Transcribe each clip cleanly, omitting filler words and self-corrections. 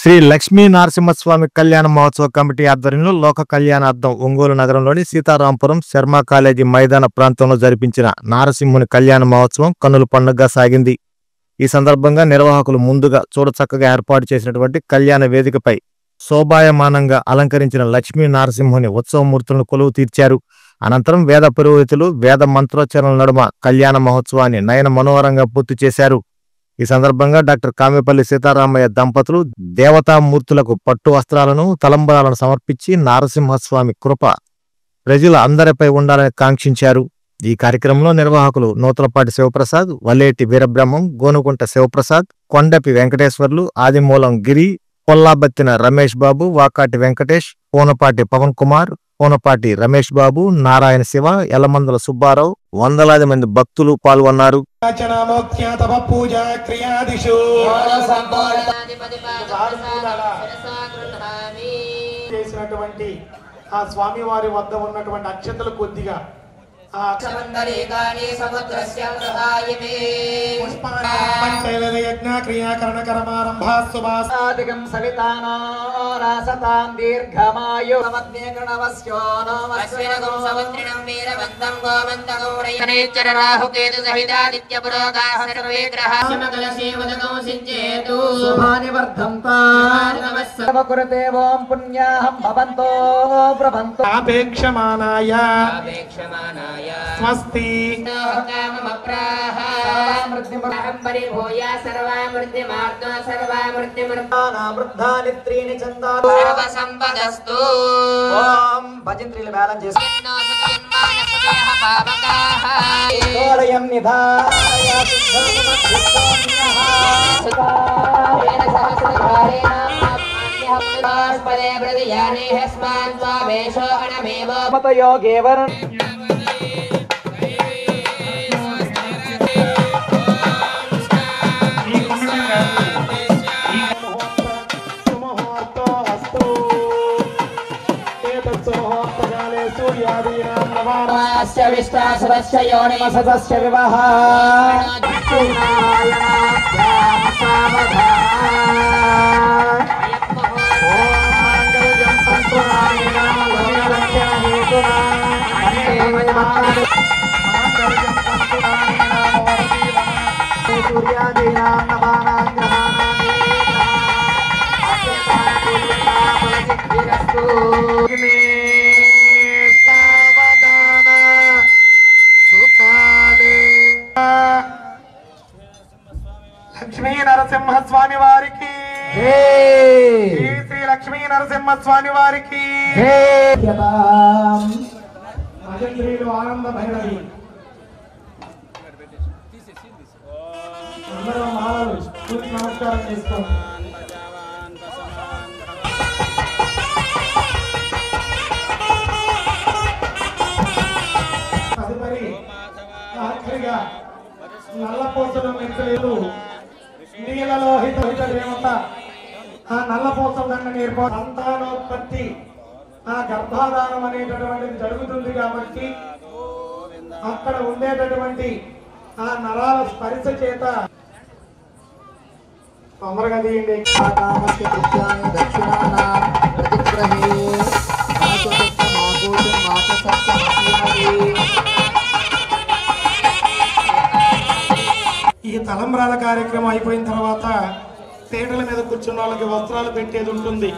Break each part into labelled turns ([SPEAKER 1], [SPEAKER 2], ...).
[SPEAKER 1] శ్రీ లక్ష్మీ నరసింహస్వామి కళ్యాణ మహోత్సవ కమిటీ ఆధ్వర్యంలో లోక కళ్యాణార్థం ఒంగోలు నగరంలోని సీతారాంపురం శర్మ కాలేజీ మైదాన ప్రాంతంలో జరిపించిన నారసింహుని కళ్యాణ మహోత్సవం కన్నుల పండుగగా సాగింది. ఈ సందర్భంగా నిర్వాహకులు ముందుగా చూడచక్కగా ఏర్పాటు చేసినటువంటి కళ్యాణ వేదికపై శోభాయమానంగా అలంకరించిన లక్ష్మీ నరసింహుని ఉత్సవమూర్తులను కొలువు తీర్చారు. అనంతరం వేద పురోహితులు వేద మంత్రోచ్చరణల నడుమ కళ్యాణ మహోత్సవాన్ని నయన మనోహరంగా పూర్తి చేశారు. ఈ సందర్భంగా డాక్టర్ కామెపల్లి సీతారామయ్య దంపతులు దేవతామూర్తులకు పట్టు వస్త్రాలను తలంబరాలను సమర్పించి నారసింహస్వామి కృప ప్రజల అందరిపై ఉండాలని కాంక్షించారు. ఈ కార్యక్రమంలో నిర్వాహకులు నూతలపాటి శివప్రసాద్, వల్లేటి వీరబ్రహ్మం, గోనుకుంట శివప్రసాద్, కొండపి వెంకటేశ్వర్లు, ఆదిమూలం గిరి, పొల్లాబత్తిన రమేష్ బాబు, వాకాటి వెంకటేష్, పూనపాటి పవన్ కుమార్, పూనపాటి రమేష్ బాబు, నారాయణ శివ, యలమందల సుబ్బారావు, వందలాది మంది భక్తులు పాల్గొన్నారు.
[SPEAKER 2] చేసినటువంటి ఆ స్వామి వారి వద్ద ఉన్నటువంటి అక్షతలు కొద్దిగా ఆపేక్షమానాయ స్వస్తి భజంత్రీలు మేళం చేసి విశ్వాసరస్య యోనిమసదస్య వివాహ లక్ష్మీ నరసింహస్వామి వారికి శ్రీ లక్ష్మీ నరసింహస్వామి వారికి భజంత్రీలు ఆనంద భైరవి అందరూ మాలలు నమస్కారం చేసుకోండి. తదుపరి ఆఖరిగా నల్లపోసల మెక్కలేదు నీలలోహిత దేవత ఆ నల్లపోసల దండని ఏర్పాటు సంతానోత్పత్తి ఆ గర్భాధానం అనేటటువంటిది జరుగుతుంది కాబట్టి అక్కడ ఉండేటటువంటి ఆ నరాల స్పర్శ చేత తొందరగా తీయండి. ఈ తలంబ్రాల కార్యక్రమం అయిపోయిన తర్వాత పీటల మీద కూర్చున్న వాళ్ళకి వస్త్రాలు పెట్టేది ఉంటుంది.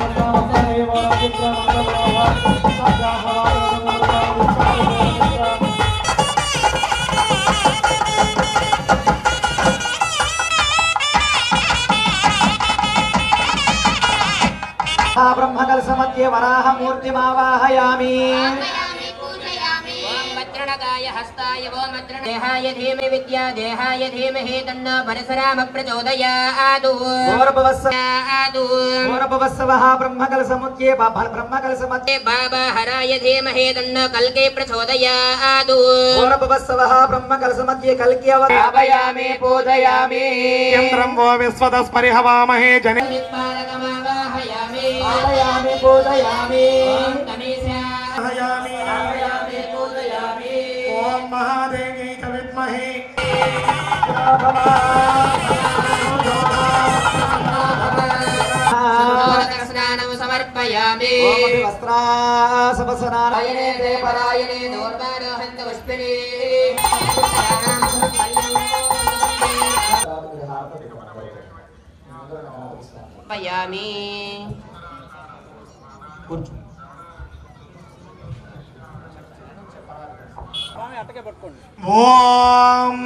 [SPEAKER 2] బ్రహ్మకలశ మధ్య వరాహమూర్తిమావాహయామి. హస్తాయ దేహాయ ధీమహి విద్యా దేహాయ ధీమహి తన్నో పరశురామ ప్రచోదయాత్. బ్రహ్మకలశముఖ్యే బ్రహ్మకలశమధ్యే బాబాహరాయ ధీమహి తన్నో కల్కే ప్రచోదయాత్. బ్రహ్మకలశమధ్యే కల్కి అవయామి పూజయామి. చంద్రం వో విశ్వదస్పరి హవామహే జనే పూజయామి పూజయామి ఓం మహాదేవి విద్మహే
[SPEAKER 3] समर्पयामि
[SPEAKER 4] ओमपि वस्त्रासपसनारायणे
[SPEAKER 3] ते परायणे नोर्वारोहन्त पुष्पिनी पयामि
[SPEAKER 2] ఓం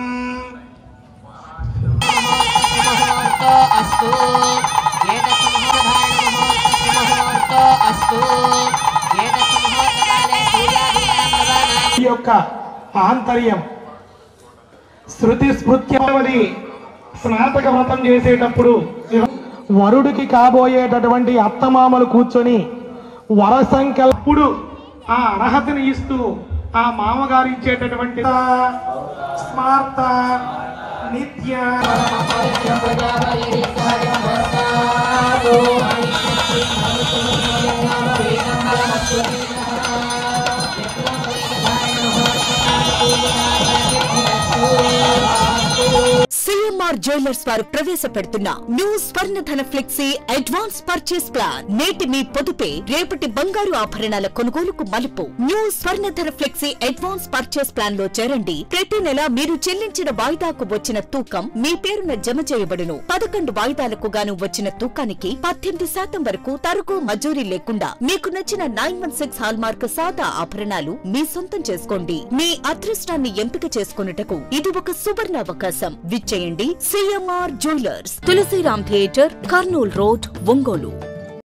[SPEAKER 3] अस्तु एतत्समुहूर्तधारणमुहूर्तमुहूर्तो अस्तु एतत्समुहूर्तकाले सूर्यादीनां
[SPEAKER 2] ఈ యొక్క ఆంతర్యం శృతి స్మృత్యవది స్నాతక వ్రతం చేసేటప్పుడు వరుడికి కాబోయేటటువంటి అత్తమామలు కూర్చొని వర సంకల్పుడు ఆ అర్హతని ఇస్తూ ఆ మామగారు ఇచ్చేటటువంటి స్మార్త నిత్య
[SPEAKER 5] సిఎంఆర్ జ్యువెలర్స్ వారు ప్రవేశపెడుతున్న new Swarnadhana flexi advance purchase plan. నేటి మీ పొదుపే రేపటి బంగారు ఆభరణాల కొనుగోలుకు మలుపు. New Swarnadhana flexi advance purchase plan లో చేరండి. ప్రతి నెల మీరు చెల్లించిన వాయిదాకు వచ్చిన తూకం మీ పేరున జమ చేయబడును. 11 వాయిదాలకు గాను వచ్చిన తూకానికి 18% వరకు తరుగు మజూరీ లేకుండా మీకు నచ్చిన 916 హాల్మార్క్ సాదా ఆభరణాలు మీ సొంతం చేసుకోండి. మీ అదృష్టాన్ని ఎంపిక చేసుకొనుటకు ఇది ఒక సువర్ణ అవకాశం. విచ్చేయండి CMR jewellers, Tulasiram theatre, Kurnool road, Ongole.